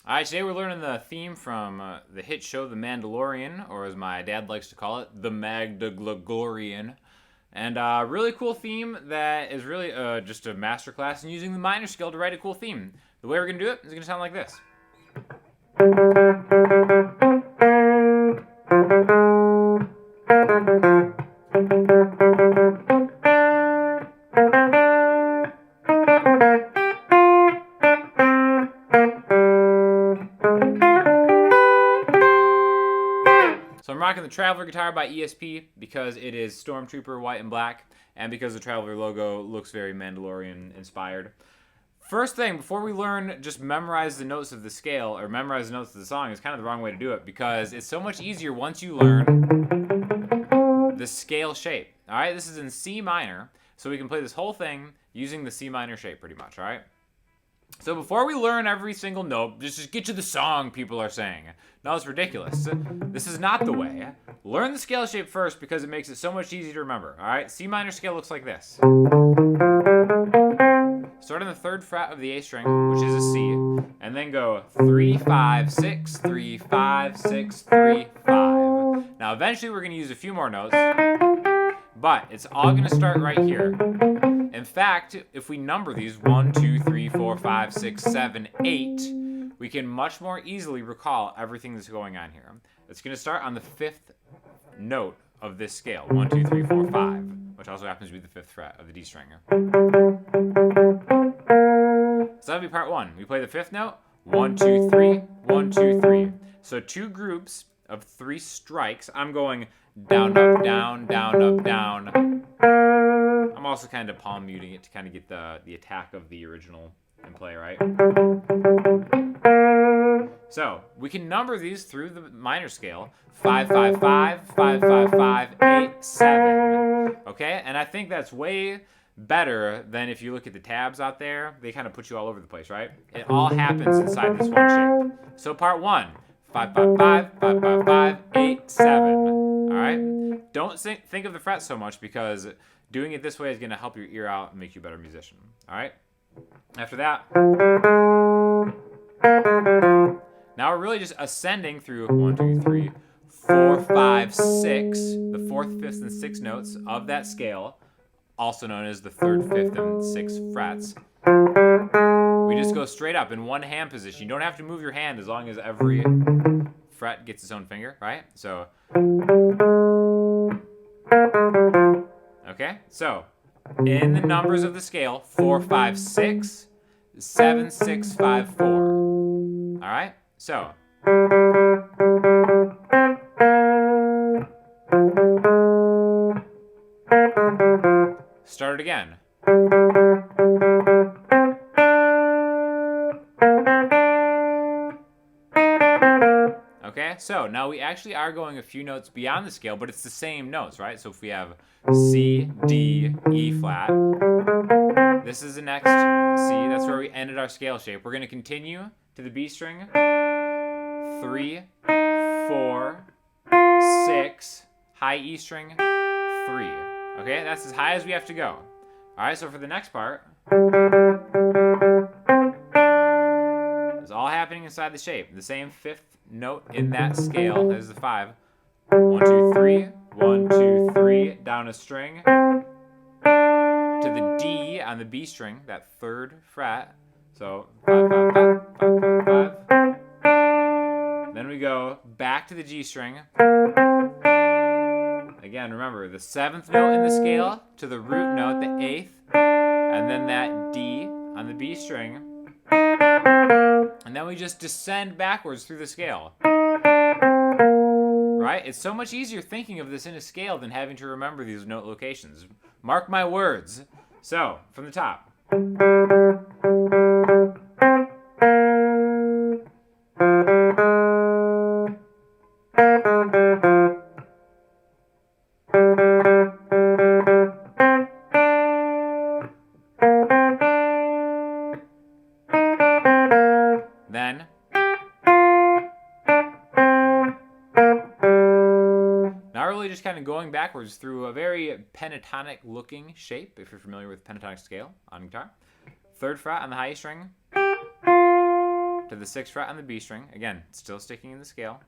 All right, today we're learning the theme from the hit show The Mandalorian, or as my dad likes to call it, The Magdaglorian. And really cool theme that is really just a masterclass in using the minor scale to write a cool theme. The way we're going to do it is going to sound like this. So I'm rocking the Traveler guitar by ESP because it is Stormtrooper white and black, and because the Traveler logo looks very Mandalorian inspired. First thing, before we learn just memorize the notes of the scale, or memorize the notes of the song, is kind of the wrong way to do it, because it's so much easier once you learn the scale shape. Alright, this is in C minor, so we can play this whole thing using the C minor shape pretty much, alright? So before we learn every single note, just get to the song, people are saying. No, it's ridiculous. This is not the way. Learn the scale shape first because it makes it so much easier to remember. Alright, C minor scale looks like this. Start on the 3rd fret of the A string, which is a C, and then go 3, 5, 6, 3, 5, 6, 3, 5. Now eventually we're going to use a few more notes, but it's all going to start right here. In fact, if we number these 1, 2, 3, 4, 5, 6, 7, 8, we can much more easily recall everything that's going on here. It's going to start on the 5th note of this scale, 1, 2, 3, 4, 5, which also happens to be the 5th fret of the D string. So that'll be part 1. We play the 5th note, 1, 2, 3, 1, 2, 3. So 2 groups of 3 strikes. I'm going down, up, down, down, up, down. I'm also kind of palm muting it to kind of get the attack of the original in play, right? So we can number these through the minor scale. 5, 5, 5, 5, 5, 5, 8, 7. Okay, and I think that's way better than if you look at the tabs out there. They kind of put you all over the place, right? It all happens inside this one shape. So part 1, 5, 5, 5, 5, 5, 5, 8, 7. All right? Don't think of the frets so much because doing it this way is going to help your ear out and make you a better musician. All right? After that, now we're really just ascending through 1, 2, 3, 4, 5, 6, the 4th, 5th, and 6th notes of that scale, also known as the 3rd, 5th, and 6th frets. We just go straight up in one hand position. You don't have to move your hand as long as every fret gets its own finger, right? So, okay, so in the numbers of the scale, 4, 5, 6, 7, 6, 5, 4. All right, so start it again. Okay, so now we actually are going a few notes beyond the scale, but it's the same notes, right? So if we have C, D, E flat, this is the next C. That's where we ended our scale shape. We're going to continue to the B string. 3, 4, 6, high E string, 3. Okay, that's as high as we have to go. All right, so for the next part, it's all happening inside the shape. The same 5th note in that scale as the 5. 1, 2, 3, 1, 2, 3, down a string to the D on the B string, that 3rd fret. So 5, 5, 5, 5, 5, 5. Then we go back to the G string. Again, remember, the 7th note in the scale to the root note, the 8th, and then that D on the B string. And then we just descend backwards through the scale. Right? It's so much easier thinking of this in a scale than having to remember these note locations. Mark my words. So, from the top. Then now really just kind of going backwards through a very pentatonic looking shape, if you're familiar with pentatonic scale on guitar. 3rd fret on the high string to to the 6th fret on the B string. Again, still sticking in the scale.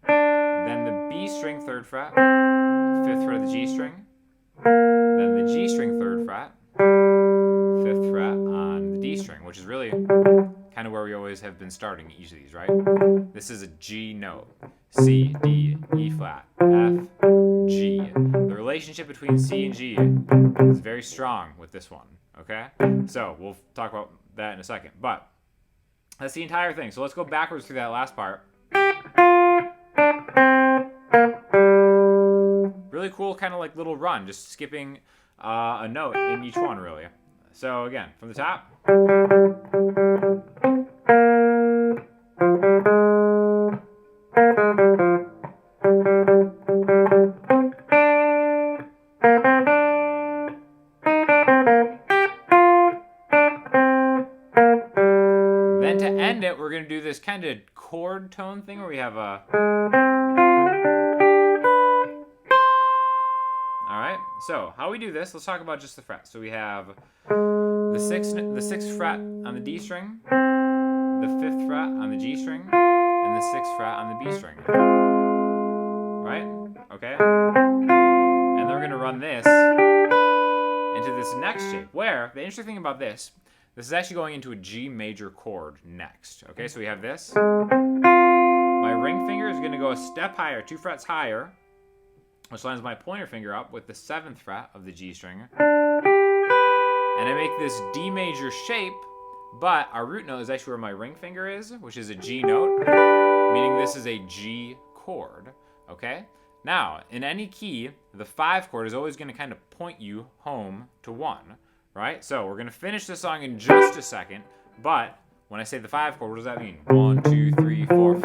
Then the B string 3rd fret, 5th fret of the G string. Then the G string 3rd fret, 5th fret on the D string, which is really kind of where we always have been starting each of these, right? This is a G note. C, D, E flat, F, G. The relationship between C and G is very strong with this one, okay? So we'll talk about that in a second, but that's the entire thing. So let's go backwards through that last part. Really cool kind of like little run, just skipping a note in each one, really. So again, from the top. Then to end it, we're going to do this kind of chord tone thing where we have a... Alright, so how we do this, let's talk about just the frets. So we have the 6th fret on the D string, the 5th fret on the G string, and the 6th fret on the B string. Right? Okay? And then we're going to run this into this next shape, where the interesting thing about this is actually going into a G major chord next. Okay, so we have this. My ring finger is going to go a step higher, 2 frets higher, which lines my pointer finger up with the 7th fret of the G string. And I make this D major shape, but our root note is actually where my ring finger is, which is a G note, meaning this is a G chord, okay? Now, in any key, the 5 chord is always going to kind of point you home to 1, right? So we're going to finish the song in just a second, but when I say the 5 chord, what does that mean? 1, 2, 3, 4, 5,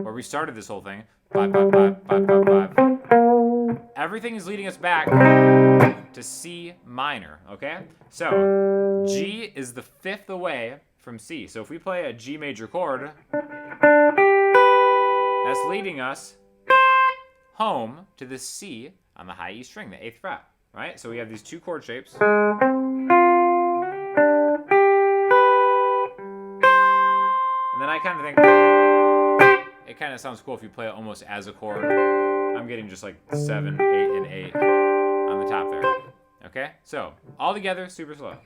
where we started this whole thing. 5, 5, 5, 5, 5, 5. Everything is leading us back to C minor, okay? So G is the 5th away from C. So if we play a G major chord, that's leading us home to the C on the high E string, the 8th fret, right? So we have these 2 chord shapes. And then I kind of think it kind of sounds cool if you play it almost as a chord. I'm getting just like 7, 8, and 8 on the top there. Okay? So, all together, super slow.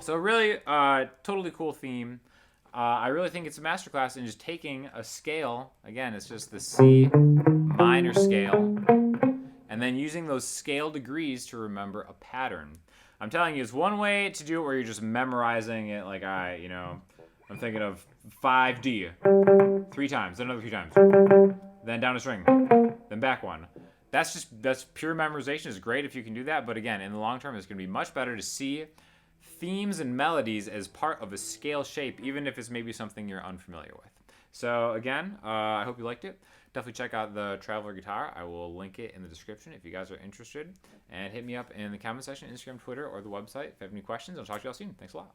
So really, totally cool theme. I really think it's a masterclass in just taking a scale. Again, it's just the C minor scale. And then using those scale degrees to remember a pattern. I'm telling you, it's one way to do it where you're just memorizing it. Like, I'm thinking of 5D 3 times, then another 3 times. Then down a string, then back one. That's pure memorization. It's great if you can do that. But again, in the long term, it's going to be much better to see themes and melodies as part of a scale shape, even if it's maybe something you're unfamiliar with. So again, I hope you liked it. Definitely check out the Traveler guitar. I will link it in the description if you guys are interested. And hit me up in the comment section, Instagram, Twitter, or the website if you have any questions. I'll talk to you all soon. Thanks a lot.